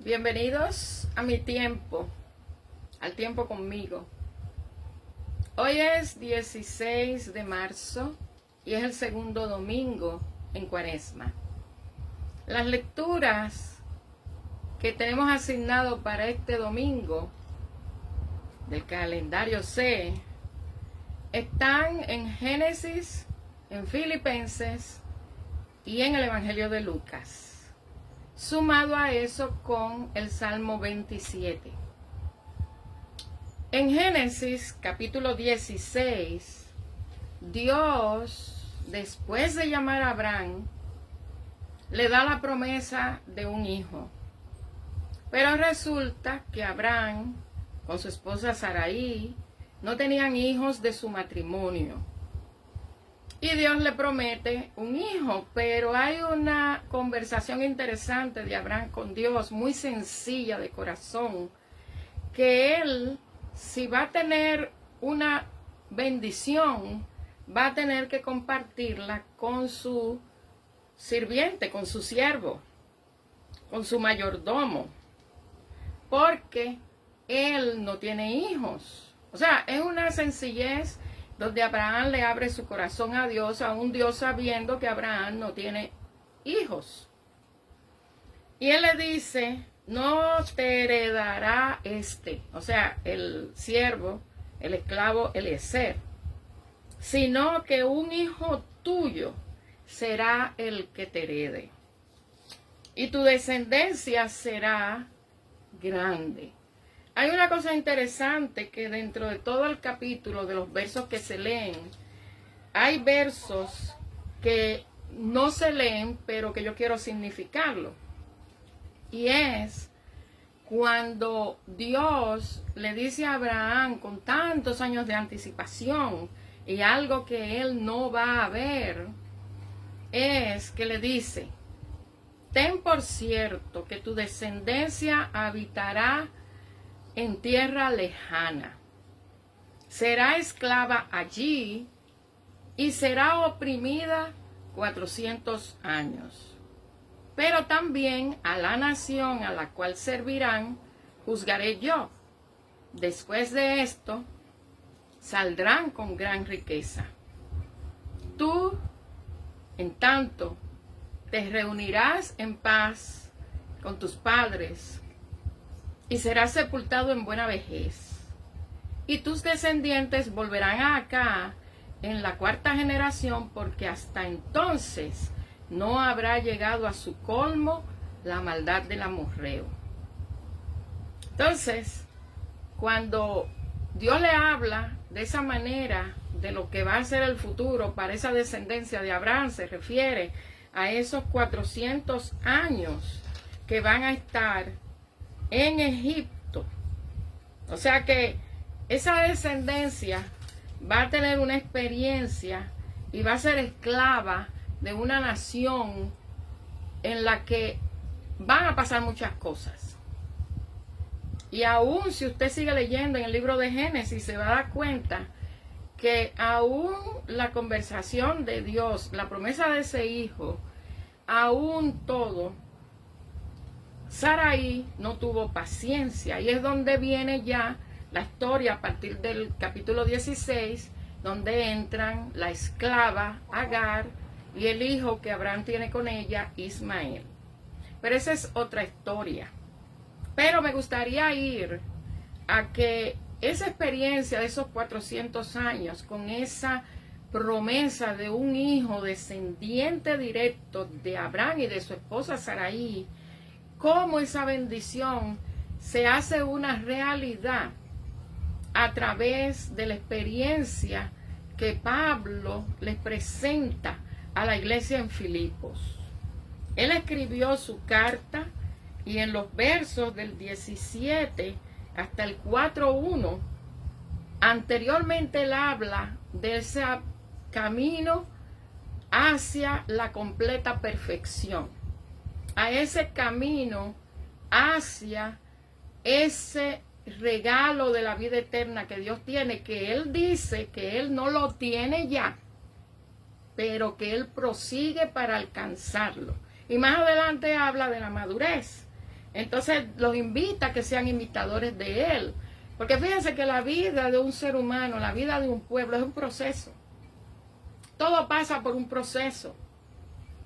Bienvenidos a mi tiempo, al tiempo conmigo. Hoy es 16 de marzo y es el segundo domingo en Cuaresma. Las lecturas que tenemos asignado para este domingo del calendario C están en Génesis, en Filipenses y en el Evangelio de Lucas. Sumado a eso con el Salmo 27. En Génesis capítulo 16, Dios, después de llamar a Abraham, le da la promesa de un hijo. Pero resulta que Abraham, con su esposa Sarai, no tenían hijos de su matrimonio. Y Dios le promete un hijo, pero hay una conversación interesante de Abraham con Dios, muy sencilla de corazón, que él, si va a tener una bendición, va a tener que compartirla con su sirviente, con su siervo, con su mayordomo, porque él no tiene hijos. O sea, es una sencillez donde Abraham le abre su corazón a Dios, Dios sabiendo que Abraham no tiene hijos. Y él le dice, no te heredará o sea, el siervo, el esclavo Eliezer, sino que un hijo tuyo será el que te herede. Y tu descendencia será grande. Hay una cosa interesante que dentro de todo el capítulo, de los versos que se leen, hay versos que no se leen, pero que yo quiero significarlo. Y es cuando Dios le dice a Abraham con tantos años de anticipación y algo que él no va a ver, es que le dice, ten por cierto que tu descendencia habitará en tierra lejana, será esclava allí y será oprimida 400 años. Pero también a la nación a la cual servirán juzgaré yo. Después de esto saldrán con gran riqueza. Tú, en tanto, te reunirás en paz con tus padres y serás sepultado en buena vejez. Y tus descendientes volverán acá en la cuarta generación, porque hasta entonces no habrá llegado a su colmo la maldad del amorreo. Entonces, cuando Dios le habla de esa manera de lo que va a ser el futuro para esa descendencia de Abraham, se refiere a esos 400 años que van a estar en Egipto. O sea que esa descendencia va a tener una experiencia y va a ser esclava de una nación en la que van a pasar muchas cosas. Y aún si usted sigue leyendo en el libro de Génesis, se va a dar cuenta que aún la conversación de Dios, la promesa de ese hijo, aún todo, Sarai no tuvo paciencia. Y es donde viene ya la historia a partir del capítulo 16, donde entran la esclava Agar y el hijo que Abraham tiene con ella, Ismael. Pero esa es otra historia. Pero me gustaría ir a que esa experiencia de esos 400 años, con esa promesa de un hijo descendiente directo de Abraham y de su esposa Sarai, cómo esa bendición se hace una realidad a través de la experiencia que Pablo les presenta a la iglesia en Filipos. Él escribió su carta y en los versos del 17 hasta el 4:1, anteriormente él habla de ese camino hacia la completa perfección, a ese camino hacia ese regalo de la vida eterna que Dios tiene, que él dice que él no lo tiene ya, pero que él prosigue para alcanzarlo. Y más adelante habla de la madurez, Entonces los invita a que sean imitadores de Él. Porque fíjense que la vida de un ser humano, la vida de un pueblo es un proceso. Todo pasa por un proceso.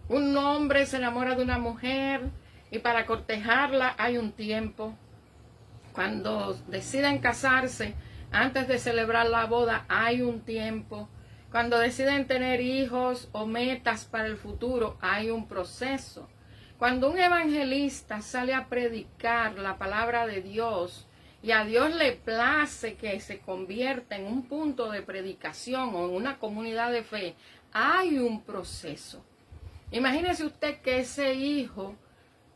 Un hombre se enamora de una mujer y para cortejarla hay un tiempo. Cuando deciden casarse, antes de celebrar la boda, hay un tiempo. Cuando deciden tener hijos o metas para el futuro, hay un proceso. Cuando un evangelista sale a predicar la palabra de Dios y a Dios le place que se convierta en un punto de predicación o en una comunidad de fe, hay un proceso. Imagínese usted que ese hijo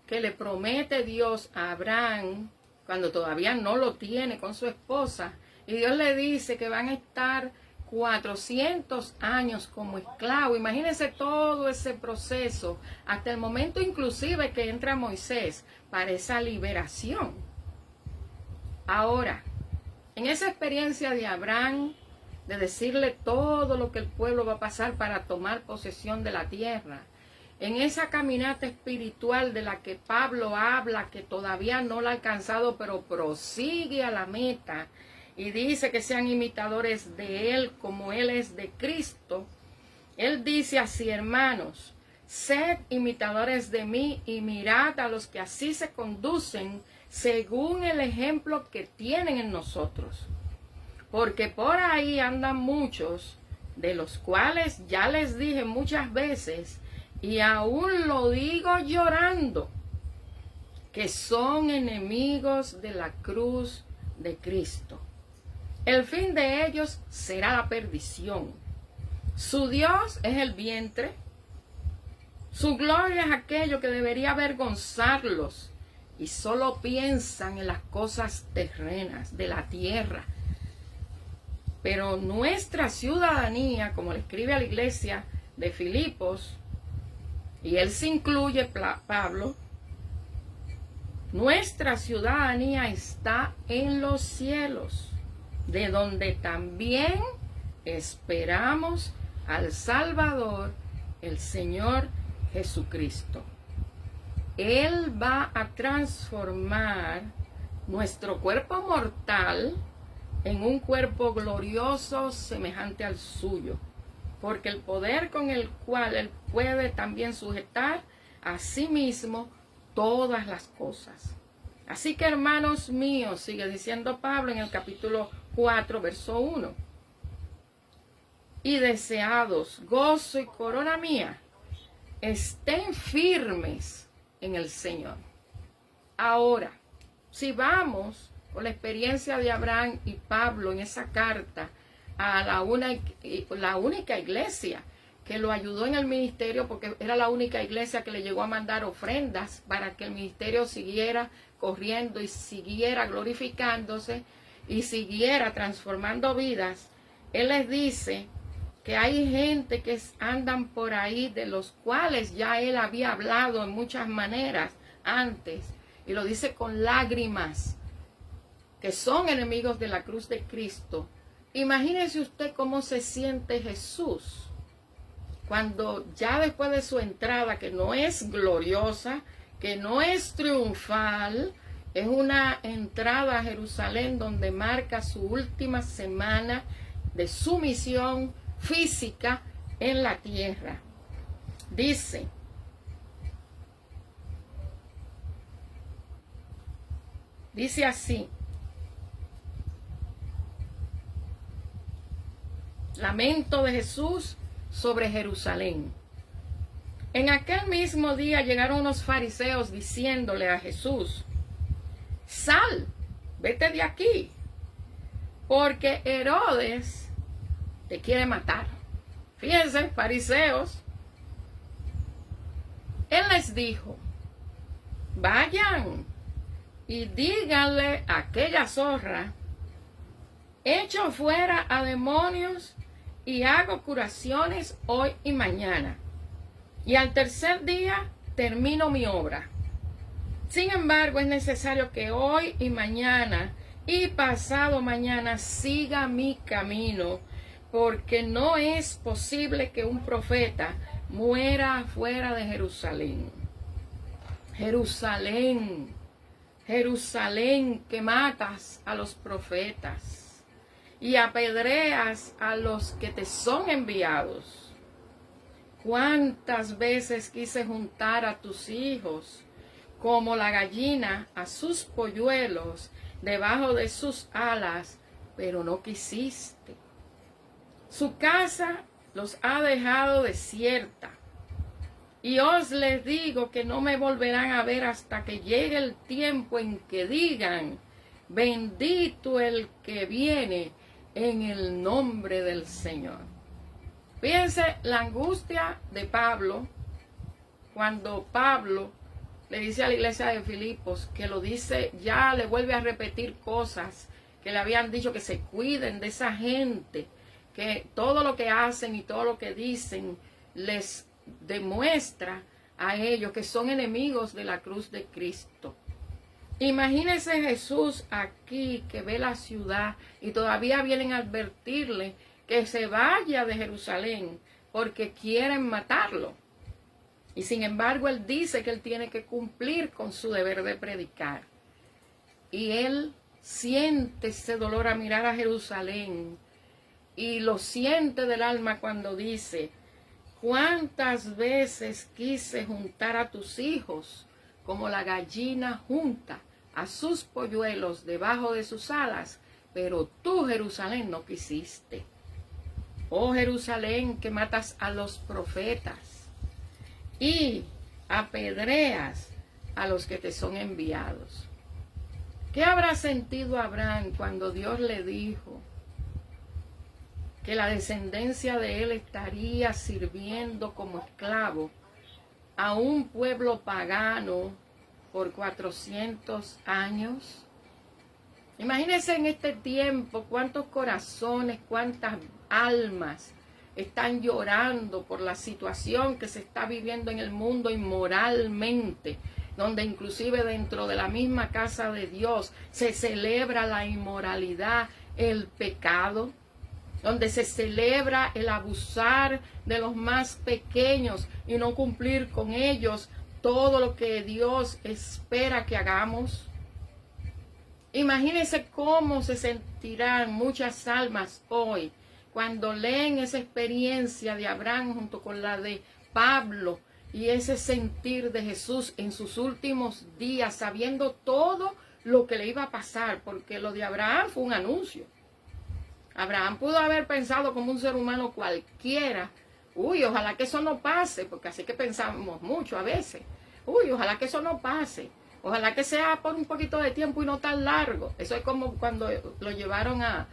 que le promete Dios a Abraham, cuando todavía no lo tiene con su esposa, y Dios le dice que van a estar 400 años como esclavo. Imagínense todo ese proceso, hasta el momento inclusive que entra Moisés para esa liberación. Ahora, en esa experiencia de Abraham, de decirle todo lo que el pueblo va a pasar para tomar posesión de la tierra, en esa caminata espiritual de la que Pablo habla, que todavía no la ha alcanzado, pero prosigue a la meta, y dice que sean imitadores de Él como Él es de Cristo. Él dice así: hermanos, sed imitadores de mí y mirad a los que así se conducen según el ejemplo que tienen en nosotros. Porque por ahí andan muchos, de los cuales ya les dije muchas veces, y aún lo digo llorando, que son enemigos de la cruz de Cristo. El fin de ellos será la perdición. Su Dios es el vientre. Su gloria es aquello que debería avergonzarlos. Y solo piensan en las cosas terrenas de la tierra. Pero nuestra ciudadanía, como le escribe a la iglesia de Filipos, y él se incluye, Pablo, nuestra ciudadanía está en los cielos, de donde también esperamos al Salvador, el Señor Jesucristo. Él va a transformar nuestro cuerpo mortal en un cuerpo glorioso semejante al suyo, porque el poder con el cual Él puede también sujetar a sí mismo todas las cosas. Así que, hermanos míos, sigue diciendo Pablo en el capítulo 4, verso 1. Y deseados, gozo y corona mía, estén firmes en el Señor. Ahora, si vamos con la experiencia de Abraham y Pablo en esa carta a la única iglesia que lo ayudó en el ministerio, porque era la única iglesia que le llegó a mandar ofrendas para que el ministerio siguiera corriendo y siguiera glorificándose y siguiera transformando vidas. Él les dice que hay gente que andan por ahí, de los cuales ya él había hablado en muchas maneras antes, y lo dice con lágrimas, que son enemigos de la cruz de Cristo. Imagínese usted cómo se siente Jesús cuando ya después de su entrada, que no es gloriosa, que no es triunfal, es una entrada a Jerusalén donde marca su última semana de su misión física en la tierra. Dice: así, lamento de Jesús sobre Jerusalén. En aquel mismo día llegaron unos fariseos diciéndole a Jesús: sal, vete de aquí, porque Herodes te quiere matar. Fíjense, fariseos. Él les dijo: vayan y díganle a aquella zorra: echo fuera a demonios y hago curaciones hoy y mañana, y al tercer día termino mi obra. Sin embargo, es necesario que hoy y mañana y pasado mañana siga mi camino, porque no es posible que un profeta muera fuera de Jerusalén. Jerusalén, Jerusalén, que matas a los profetas y apedreas a los que te son enviados. ¿Cuántas veces quise juntar a tus hijos como la gallina a sus polluelos debajo de sus alas, pero no quisiste? Su casa los ha dejado desierta. Y os les digo que no me volverán a ver hasta que llegue el tiempo en que digan, bendito el que viene en el nombre del Señor. Fíjense la angustia de Pablo, cuando Pablo le dice a la iglesia de Filipos, que lo dice, ya le vuelve a repetir cosas que le habían dicho, que se cuiden de esa gente, que todo lo que hacen y todo lo que dicen les demuestra a ellos que son enemigos de la cruz de Cristo. Imagínense Jesús aquí, que ve la ciudad y todavía vienen a advertirle que se vaya de Jerusalén porque quieren matarlo. Y sin embargo él dice que él tiene que cumplir con su deber de predicar. Y él siente ese dolor a mirar a Jerusalén y lo siente del alma cuando dice, ¿cuántas veces quise juntar a tus hijos como la gallina junta a sus polluelos debajo de sus alas? Pero tú, Jerusalén, no quisiste. Oh Jerusalén, que matas a los profetas y apedreas a los que te son enviados. ¿Qué habrá sentido Abraham cuando Dios le dijo que la descendencia de él estaría sirviendo como esclavo a un pueblo pagano por 400 años? Imagínense en este tiempo cuántos corazones, cuántas almas están llorando por la situación que se está viviendo en el mundo inmoralmente, donde inclusive dentro de la misma casa de Dios se celebra la inmoralidad, el pecado, donde se celebra el abusar de los más pequeños y no cumplir con ellos todo lo que Dios espera que hagamos. Imagínense cómo se sentirán muchas almas hoy cuando leen esa experiencia de Abraham junto con la de Pablo y ese sentir de Jesús en sus últimos días, sabiendo todo lo que le iba a pasar, porque lo de Abraham fue un anuncio. Abraham pudo haber pensado como un ser humano cualquiera, uy, ojalá que eso no pase, porque así que pensamos mucho a veces, uy, ojalá que eso no pase, ojalá que sea por un poquito de tiempo y no tan largo. Eso es como cuando lo llevaron a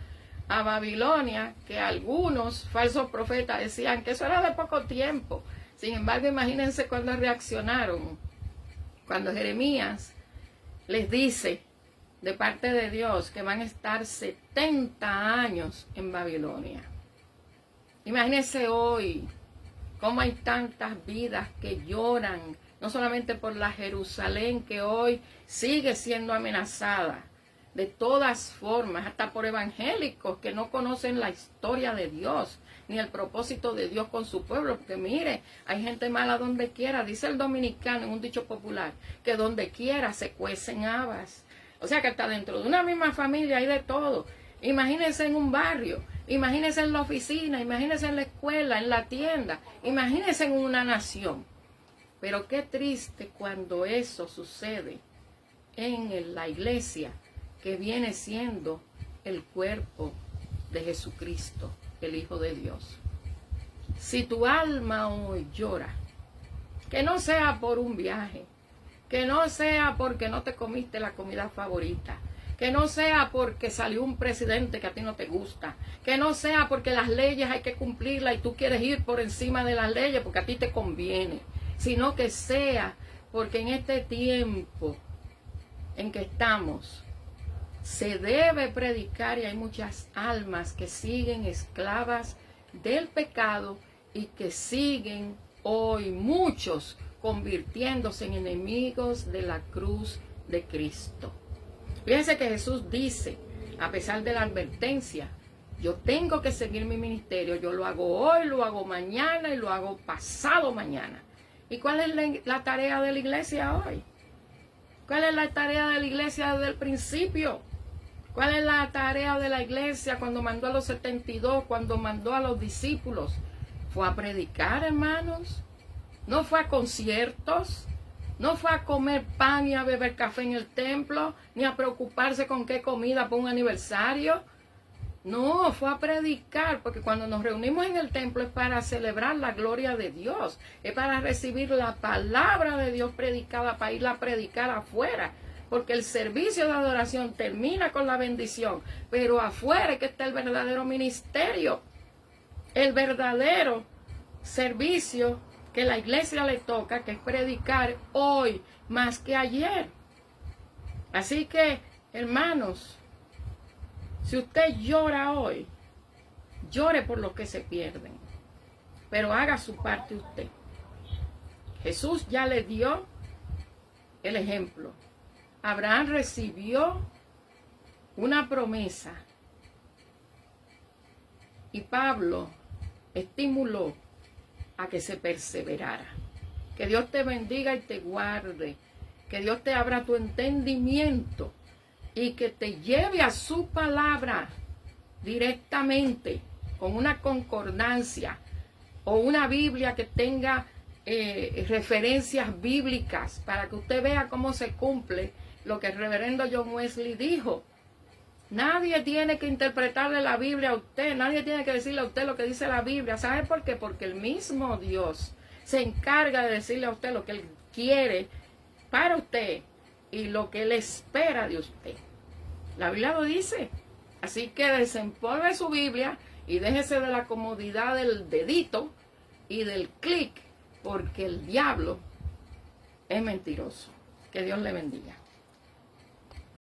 Babilonia, que algunos falsos profetas decían que eso era de poco tiempo. Sin embargo, imagínense cuando reaccionaron, cuando Jeremías les dice de parte de Dios que van a estar 70 años en Babilonia. Imagínense hoy cómo hay tantas vidas que lloran, no solamente por la Jerusalén que hoy sigue siendo amenazada, de todas formas, hasta por evangélicos que no conocen la historia de Dios, ni el propósito de Dios con su pueblo, porque mire, hay gente mala donde quiera, dice el dominicano en un dicho popular, que donde quiera se cuecen habas. O sea que hasta dentro de una misma familia hay de todo. Imagínense en un barrio, imagínense en la oficina, imagínense en la escuela, en la tienda, imagínense en una nación. Pero qué triste cuando eso sucede en la iglesia, que viene siendo el cuerpo de Jesucristo, el Hijo de Dios. Si tu alma hoy llora, que no sea por un viaje, que no sea porque no te comiste la comida favorita, que no sea porque salió un presidente que a ti no te gusta, que no sea porque las leyes hay que cumplirlas y tú quieres ir por encima de las leyes porque a ti te conviene, sino que sea porque en este tiempo en que estamos se debe predicar y hay muchas almas que siguen esclavas del pecado y que siguen hoy muchos convirtiéndose en enemigos de la cruz de Cristo. Fíjense que Jesús dice, a pesar de la advertencia, yo tengo que seguir mi ministerio, yo lo hago hoy, lo hago mañana y lo hago pasado mañana. ¿Y cuál es la tarea de la iglesia hoy? ¿Cuál es la tarea de la iglesia desde el principio? ¿Cuál es la tarea de la iglesia cuando mandó a los 72, cuando mandó a los discípulos? Fue a predicar, hermanos. No fue a conciertos. No fue a comer pan y a beber café en el templo, ni a preocuparse con qué comida para un aniversario. No, fue a predicar, porque cuando nos reunimos en el templo es para celebrar la gloria de Dios, es para recibir la palabra de Dios predicada, para irla a predicar afuera, porque el servicio de adoración termina con la bendición, pero afuera es que está el verdadero ministerio, el verdadero servicio que la iglesia le toca, que es predicar hoy más que ayer. Así que, hermanos, si usted llora hoy, llore por los que se pierden, pero haga su parte usted. Jesús ya le dio el ejemplo. Abraham recibió una promesa y Pablo estimuló a que se perseverara. Que Dios te bendiga y te guarde. Que Dios te abra tu entendimiento y que te lleve a su palabra directamente, con una concordancia o una Biblia que tenga referencias bíblicas, para que usted vea cómo se cumple lo que el reverendo John Wesley dijo. Nadie tiene que interpretarle la Biblia a usted, nadie tiene que decirle a usted lo que dice la Biblia. ¿Sabe por qué? Porque el mismo Dios se encarga de decirle a usted lo que Él quiere para usted y lo que Él espera de usted. La Biblia lo dice. Así que desempolve su Biblia y déjese de la comodidad del dedito y del clic, porque el diablo es mentiroso. Que Dios le bendiga.